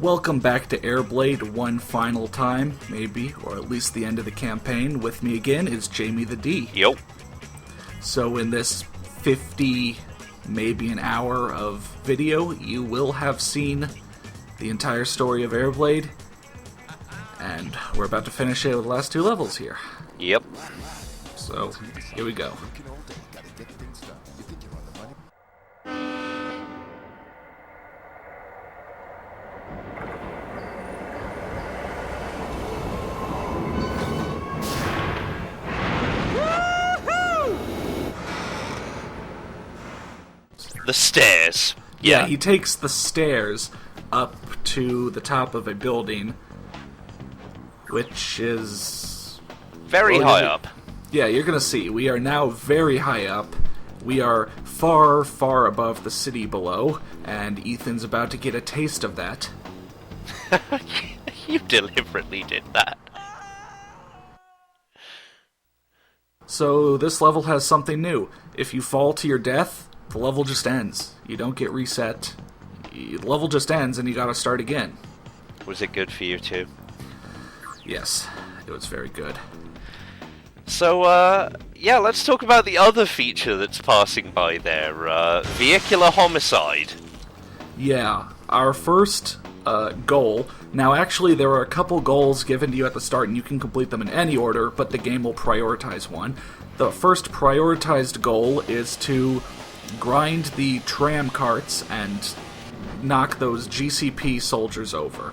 Welcome back to Airblade one final time, maybe, or at least the end of the campaign. With me again is Jamie the D. Yo. So in this 50, maybe an hour of video, you will have seen the entire story of Airblade, and we're about to finish it with the last two levels here. Yep. So, here we go. The stairs. Yeah, he takes the stairs up to the top of a building, which is Very high up. Yeah, you're gonna see. We are now very high up. We are far, far above the city below, and Ethan's about to get a taste of that. You deliberately did that. So this level has something new. If you fall to your death, the level just ends. You don't get reset. The level just ends, and you gotta start again. Was it good for you too? Yes, it was very good. So, yeah, let's talk about the other feature that's passing by there, vehicular homicide. Yeah, our first goal. Now, actually, there are a couple goals given to you at the start, and you can complete them in any order, but the game will prioritize one. The first prioritized goal is to grind the tram carts and knock those GCP soldiers over.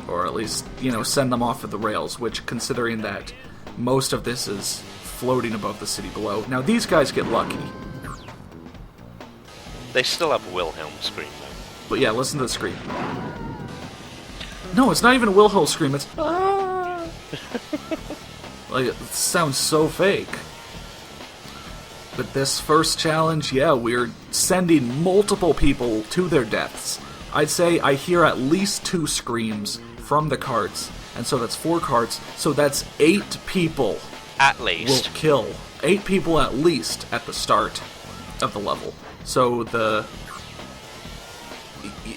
Or at least, send them off of the rails, which, considering that most of this is floating above the city below. Now, these guys get lucky. They still have a Wilhelm scream, though. But yeah, listen to the scream. No, it's not even a Wilhelm scream, it's ah! Like, it sounds so fake. But this first challenge, yeah, we're sending multiple people to their deaths. I'd say I hear at least 2 screams from the carts, and so that's 4 carts, so that's 8 people. At least. Will kill. 8 people at least at the start of the level. So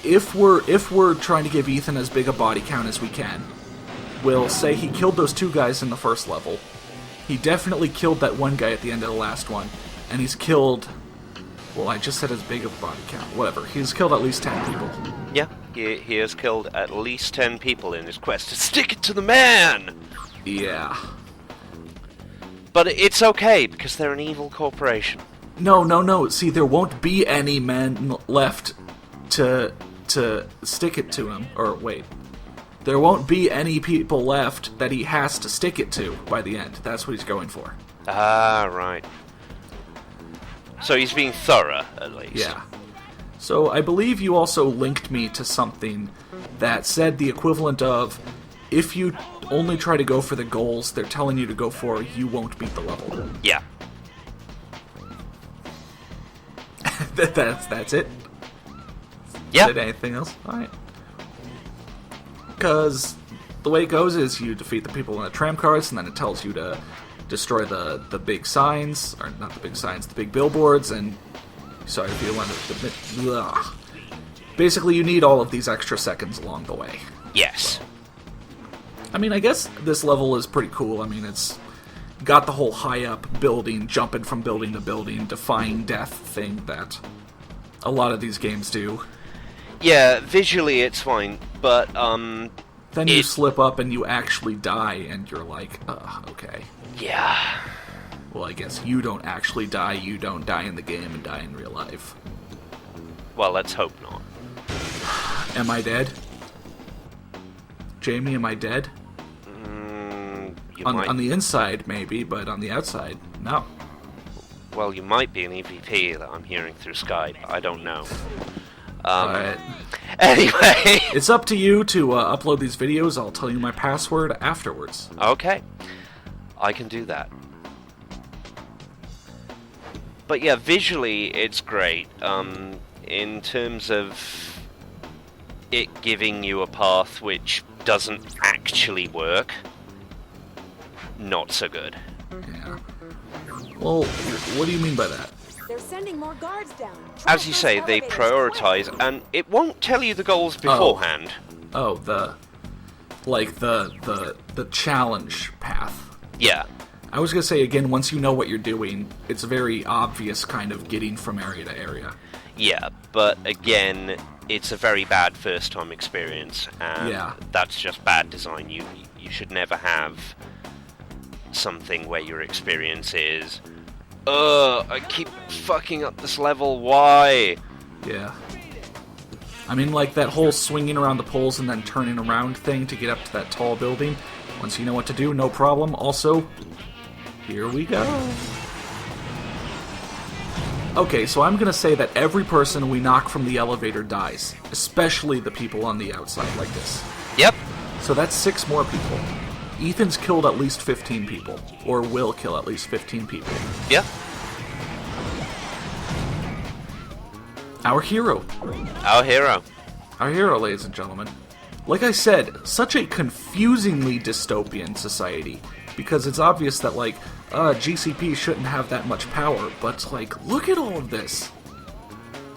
if we're trying to give Ethan as big a body count as we can, we'll say he killed those 2 guys in the first level. He definitely killed that one guy at the end of the last one. And he's killed... Well, I just said as big of a body count. Whatever. He's killed at least 10 people. Yeah, he has killed at least 10 people in his quest to stick it to the man! Yeah. But it's okay, because they're an evil corporation. No. See, there won't be any men left to stick it to him. Or, wait. There won't be any people left that he has to stick it to by the end. That's what he's going for. Ah, right. So he's being thorough, at least. Yeah. So I believe you also linked me to something that said the equivalent of, if you only try to go for the goals they're telling you to go for, you won't beat the level. Yeah. That's it? Yeah. Is it anything else? Alright. Because the way it goes is you defeat the people in the tram cars, and then it tells you to destroy the big signs, or not the big signs, the big billboards, and sorry if you want to... Basically, you need all of these extra seconds along the way. Yes. I mean, I guess this level is pretty cool. I mean, it's got the whole high-up building, jumping from building to building, defying death thing that a lot of these games do. Yeah, visually it's fine, but, Then you slip up and you actually die, and you're like, okay. Yeah. Well, I guess you don't actually die, you don't die in the game and die in real life. Well, let's hope not. Am I dead? Jamie, am I dead? On the inside, maybe, but on the outside, no. Well, you might be an EVP that I'm hearing through Skype. I don't know. Alright. Anyway. It's up to you to upload these videos. I'll tell you my password afterwards. Okay. I can do that. But yeah, visually it's great. In terms of it giving you a path which doesn't actually work, not so good. Yeah. Well, what do you mean by that? They're sending more guards down. As you say, they prioritize, and it won't tell you the goals beforehand. Oh, the challenge path. Yeah. I was gonna say, again, once you know what you're doing, it's very obvious kind of getting from area to area. Yeah, but again, it's a very bad first-time experience, and that's just bad design. You should never have something where your experience is, I keep fucking up this level, why? Yeah. I mean, like, that whole swinging around the poles and then turning around thing to get up to that tall building, once you know what to do, no problem. Also, here we go. Okay, so I'm gonna say that every person we knock from the elevator dies, especially the people on the outside like this. Yep. So that's 6 more people. Ethan's killed at least 15 people, or will kill at least 15 people. Yep. Our hero. Our hero. Our hero, ladies and gentlemen. Like I said, such a confusingly dystopian society. Because it's obvious that, like, GCP shouldn't have that much power, but, like, look at all of this.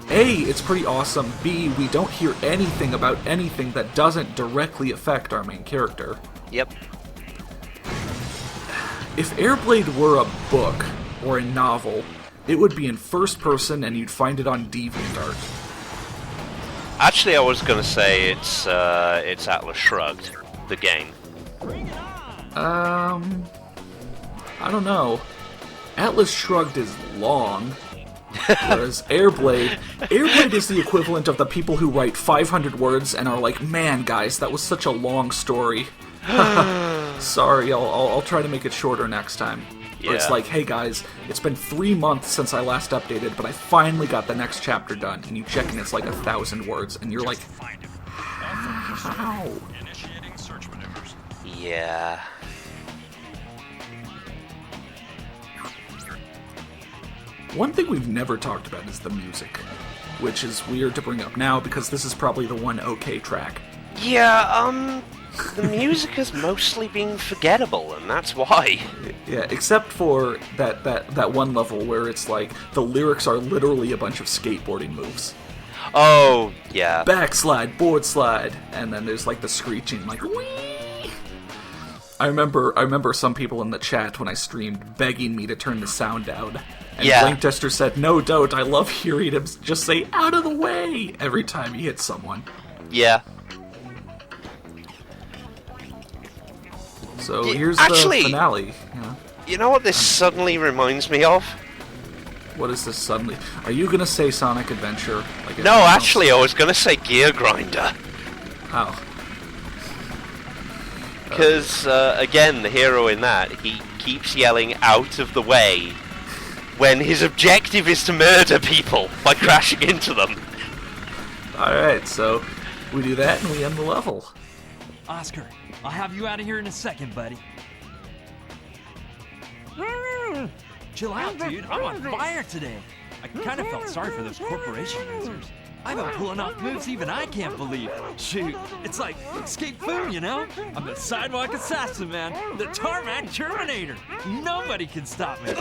A, it's pretty awesome. B, we don't hear anything about anything that doesn't directly affect our main character. Yep. If Airblade were a book, or a novel, it would be in first person and you'd find it on DeviantArt. Actually, I was gonna say it's Atlas Shrugged, the game. I don't know. Atlas Shrugged is long, whereas Airblade is the equivalent of the people who write 500 words and are like, man, guys, that was such a long story. Sorry, I'll try to make it shorter next time. Yeah. Or it's like, hey guys, it's been 3 months since I last updated, but I finally got the next chapter done, and you check and it's like 1,000 words, and you're like, how? Yeah. One thing we've never talked about is the music, which is weird to bring up now because this is probably the one okay track. Yeah, the music has mostly been forgettable, and that's why. Yeah, except for that one level where it's like the lyrics are literally a bunch of skateboarding moves. Oh, yeah. Backslide, board slide, and then there's like the screeching, like whee! I remember some people in the chat when I streamed begging me to turn the sound down. And Blankduster said, no, don't. I love hearing him just say, out of the way, every time he hits someone. Yeah. So here's the finale. Yeah. You know what this suddenly reminds me of? What is this suddenly? Are you going to say Sonic Adventure? Like no, actually, I was going to say Gear Grinder. Oh. Because, again, the hero in that, he keeps yelling out of the way when his objective is to murder people by crashing into them. Alright, so we do that and we end the level. Oscar, I'll have you out of here in a second, buddy. Chill out, dude. I'm on fire today. I kind of felt sorry for those corporation users. I've been pulling off moves even I can't believe. Shoot, it's like Escape Boom, you know? I'm the sidewalk assassin, man. The tarmac Terminator. Nobody can stop me.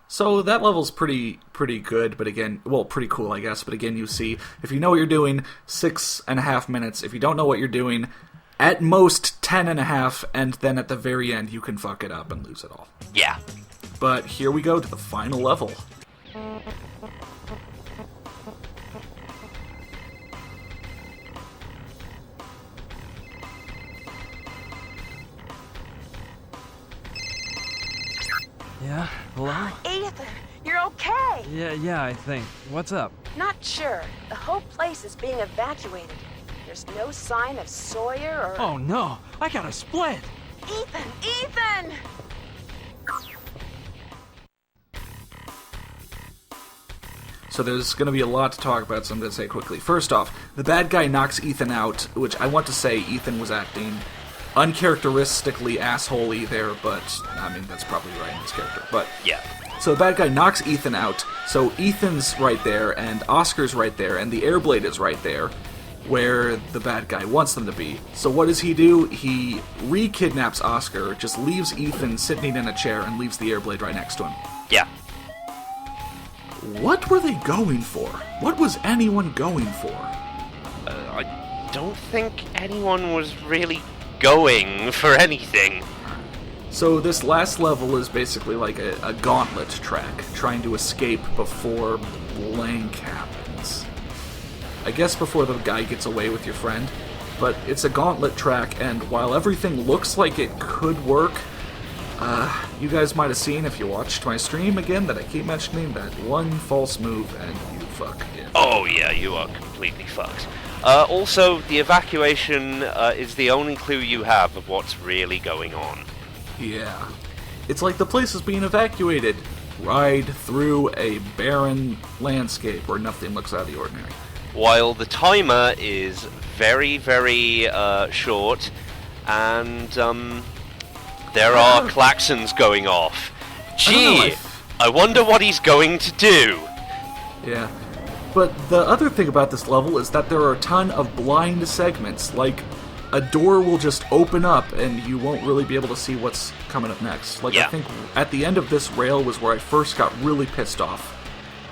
So that level's pretty good, but again, well, pretty cool, I guess. But again, you see, if you know what you're doing, 6.5 minutes. If you don't know what you're doing, at most 10.5, and then at the very end, you can fuck it up and lose it all. Yeah. But here we go to the final level. Yeah, hello? Ethan, you're okay. Yeah, I think. What's up? Not sure. The whole place is being evacuated. There's no sign of Sawyer or... Oh no, I got a split. Ethan! So there's going to be a lot to talk about, so I'm going to say it quickly. First off, the bad guy knocks Ethan out, which I want to say Ethan was acting uncharacteristically assholey there, but, I mean, that's probably right in his character, but... Yeah. So the bad guy knocks Ethan out, so Ethan's right there, and Oscar's right there, and the Airblade is right there, where the bad guy wants them to be. So what does he do? He re-kidnaps Oscar, just leaves Ethan sitting in a chair, and leaves the Airblade right next to him. Yeah. What were they going for? What was anyone going for? I don't think anyone was really going for anything. So this last level is basically like a gauntlet track, trying to escape before blank happens. I guess before the guy gets away with your friend. But it's a gauntlet track, and while everything looks like it could work, you guys might have seen if you watched my stream again that I keep mentioning that one false move and you fuck it. Oh yeah, you are completely fucked. Also, the evacuation is the only clue you have of what's really going on. Yeah. It's like the place is being evacuated. Ride through a barren landscape where nothing looks out of the ordinary. While the timer is very, very short, and there are klaxons going off. Gee, I wonder what he's going to do. Yeah. But the other thing about this level is that there are a ton of blind segments, like a door will just open up and you won't really be able to see what's coming up next. Like, yeah. I think at the end of this rail was where I first got really pissed off.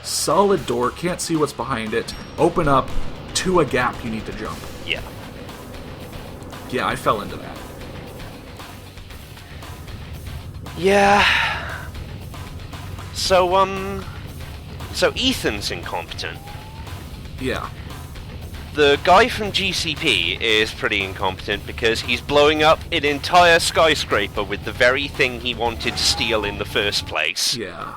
Solid door, can't see what's behind it, open up, to a gap you need to jump. Yeah. Yeah, I fell into that. Yeah. So Ethan's incompetent. Yeah. The guy from GCP is pretty incompetent because he's blowing up an entire skyscraper with the very thing he wanted to steal in the first place. Yeah.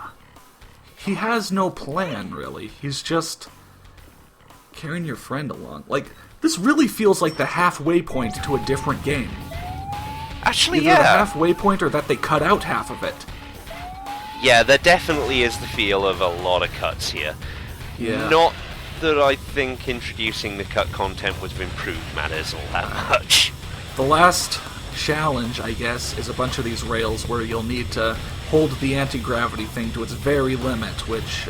He has no plan, really. He's just carrying your friend along. Like, this really feels like the halfway point to a different game. Actually, Either yeah. the halfway point or that they cut out half of it. Yeah, there definitely is the feel of a lot of cuts here. Yeah. Not that I think introducing the cut content would have improved matters all that much. The last challenge, I guess, is a bunch of these rails where you'll need to hold the anti-gravity thing to its very limit, which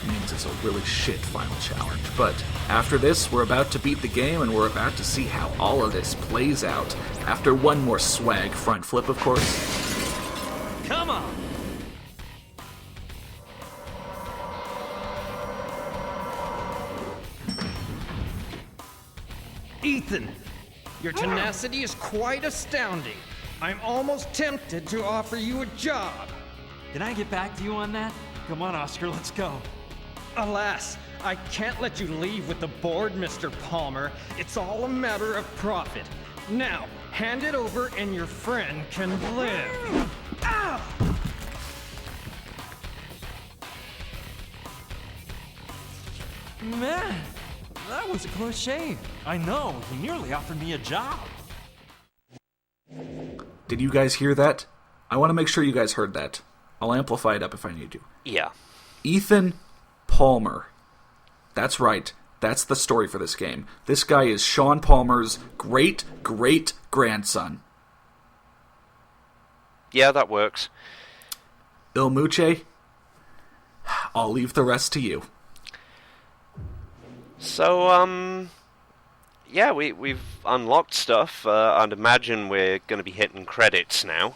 means it's a really shit final challenge. But after this, we're about to beat the game, and we're about to see how all of this plays out. After one more swag front flip, of course. Come on! Ethan, your tenacity is quite astounding. I'm almost tempted to offer you a job. Can I get back to you on that? Come on, Oscar, let's go. Alas, I can't let you leave with the board, Mr. Palmer. It's all a matter of profit. Now, hand it over and your friend can live. Ah! Man, that was a close shave. I know, he nearly offered me a job. Did you guys hear that? I want to make sure you guys heard that. I'll amplify it up if I need to. Yeah. Ethan Palmer. That's right. That's the story for this game. This guy is Sean Palmer's great-great-grandson. Yeah, that works. Il Muche, I'll leave the rest to you. So, yeah, we've unlocked stuff. I'd imagine we're going to be hitting credits now.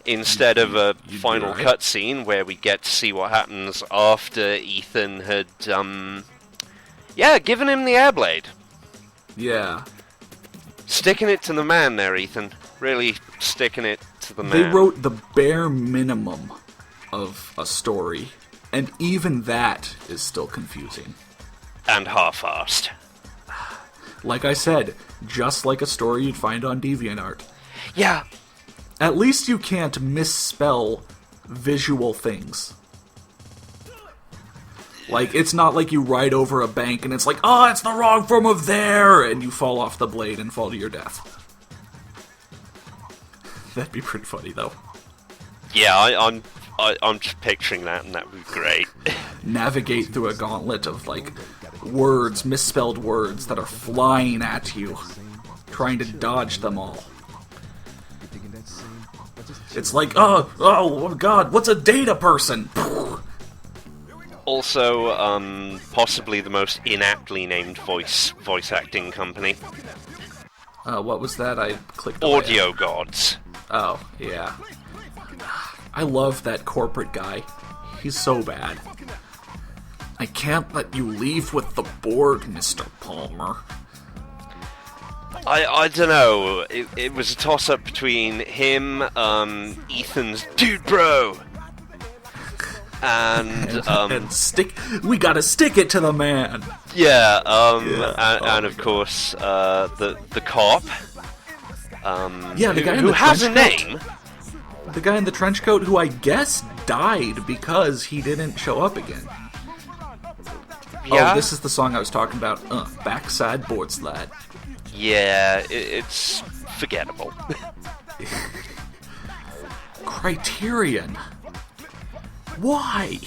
Instead of a final cutscene where we get to see what happens after Ethan had, given him the Airblade. Yeah. Sticking it to the man there, Ethan. Really sticking it to the man. They wrote the bare minimum of a story, and even that is still confusing. And half-assed. Like I said, just like a story you'd find on DeviantArt. Yeah. At least you can't misspell visual things. Like, it's not like you ride over a bank and it's like, oh, it's the wrong form of there, and you fall off the blade and fall to your death. That'd be pretty funny, though. Yeah, I'm just picturing that, and that would be great. Navigate through a gauntlet of, like, words, misspelled words that are flying at you, trying to dodge them all. It's like, oh god, what's a data person? Also, possibly the most inaptly named voice acting company. What was that? I clicked away. Audio Gods. Oh, yeah. I love that corporate guy. He's so bad. I can't let you leave with the board, Mr. Palmer. I don't know. It was a toss-up between him, Ethan's dude bro, and we gotta stick it to the man. Yeah, and of course, the cop. Yeah, the guy who has a name. The guy in the trench coat who I guess died because he didn't show up again. Yeah. Oh, this is the song I was talking about. Backside board slide. Yeah, it's forgettable. Criterion. Why?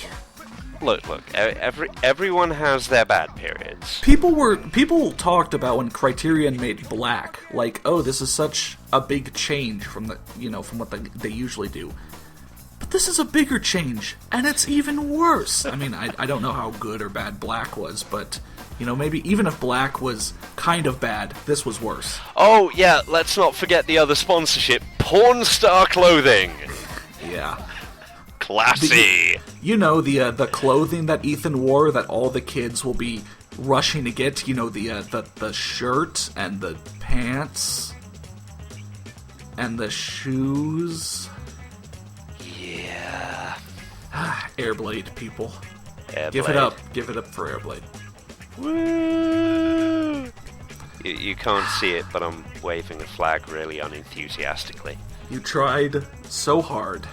Look. Everyone has their bad periods. People talked about when Criterion made Black, like, oh, this is such a big change from what they usually do. But this is a bigger change, and it's even worse. I mean, I don't know how good or bad Black was, but maybe even if Black was kind of bad, this was worse. Oh yeah, let's not forget the other sponsorship, Porn Star Clothing. Yeah. Classy. The clothing that Ethan wore that all the kids will be rushing to get. The shirt and the pants and the shoes. Yeah. Airblade, people. Airblade. Give it up for Airblade. Woo! You can't see it, but I'm waving a flag really unenthusiastically. You tried so hard,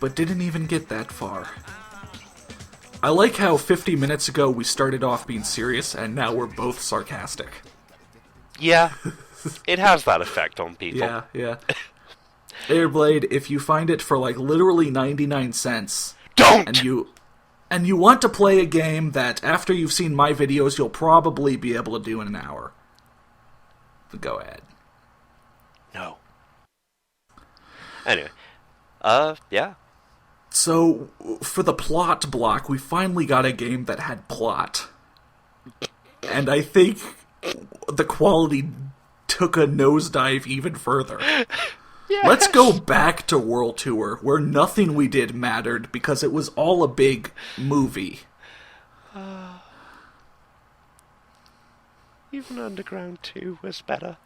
but didn't even get that far. I like how 50 minutes ago we started off being serious, and now we're both sarcastic. Yeah, it has that effect on people. Yeah. Airblade, if you find it for literally 99 cents... Don't! And you want to play a game that, after you've seen my videos, you'll probably be able to do in an hour. Go ahead. No. Anyway. Yeah. So, for the plot block, we finally got a game that had plot. And I think the quality took a nosedive even further. Yes. Let's go back to World Tour, where nothing we did mattered because it was all a big movie. Even Underground 2 was better.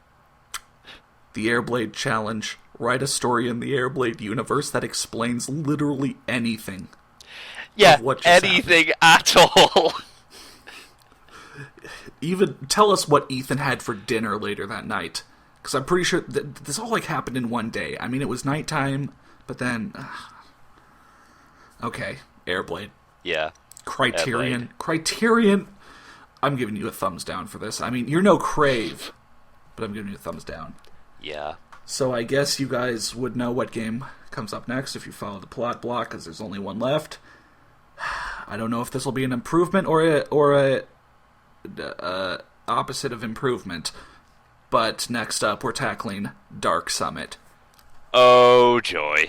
The Airblade Challenge. Write a story in the Airblade universe that explains literally anything. Yeah, anything at all. Even tell us what Ethan had for dinner later that night. Because I'm pretty sure this all happened in one day. I mean, it was nighttime, but then... Okay, Airblade. Yeah. Criterion. Airblade. Criterion. I'm giving you a thumbs down for this. I mean, you're no Crave, but I'm giving you a thumbs down. Yeah. So I guess you guys would know what game comes up next if you follow the plot block, because there's only one left. I don't know if this will be an improvement or a opposite of improvement. But next up, we're tackling Dark Summit. Oh, joy.